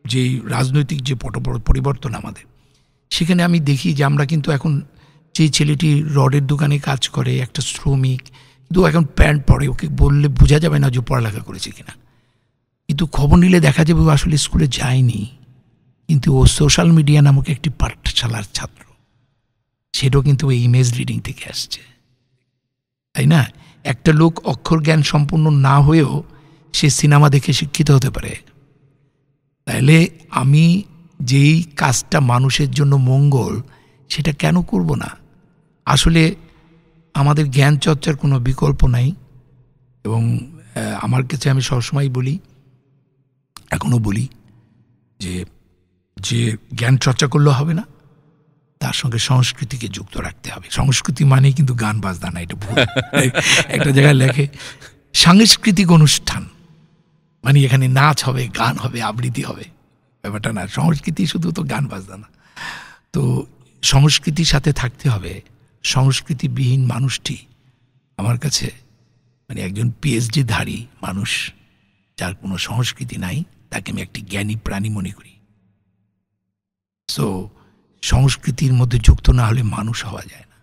যে রাজনৈতিক যে পরিবর্তন আমাদের, সেখানে আমি দেখি যে আমরা কিন্তু এখন যে ছেলেটি রডের দোকানে কাজ করে, একটা শ্রমিক, কিন্তু এখন প্যান্ট পরে, ওকে বললে বোঝা যাবে না যে পড়ালেখা করেছে কিনা, কিন্তু খবর নিলে দেখা যাবে ও আসলে স্কুলে যায়নি, কিন্তু ও সোশ্যাল মিডিয়া নামক একটি পাঠশালার ছাত্র, সেটাও কিন্তু ওই ইমেজ রিডিং থেকে আসছে, তাই না? একটা লোক অক্ষর জ্ঞান সম্পূর্ণ না হয়েও সে সিনেমা দেখে শিক্ষিত হতে পারে। তাহলে আমি যেই কাজটা মানুষের জন্য মঙ্গল, সেটা কেন করব না? আসলে আমাদের জ্ঞান চর্চার কোনো বিকল্প নাই। এবং আমার কাছে আমি সবসময় বলি, এখনও বলি, যে যে জ্ঞান চর্চা করলে হবে না, তার সঙ্গে সংস্কৃতিকে যুক্ত রাখতে হবে। সংস্কৃতি মানেই কিন্তু গান বাজনা না, এটা ভুল। একটা জায়গায় লেখে সাংস্কৃতিক অনুষ্ঠান মানে এখানে নাচ হবে, গান হবে, আবৃত্তি হবে, ব্যাপারটা না। সংস্কৃতি শুধু তো গান বাজনা না, তো সংস্কৃতির সাথে থাকতে হবে। সংস্কৃতিবিহীন মানুষটি আমার কাছে মানে একজন পিএইচডিধারী মানুষ, যার কোনো সংস্কৃতি নাই, তাকে আমি একটি জ্ঞানী প্রাণী মনে করি। সো সংস্কৃতির মধ্যে যুক্ত না হলে মানুষ হওয়া যায় না।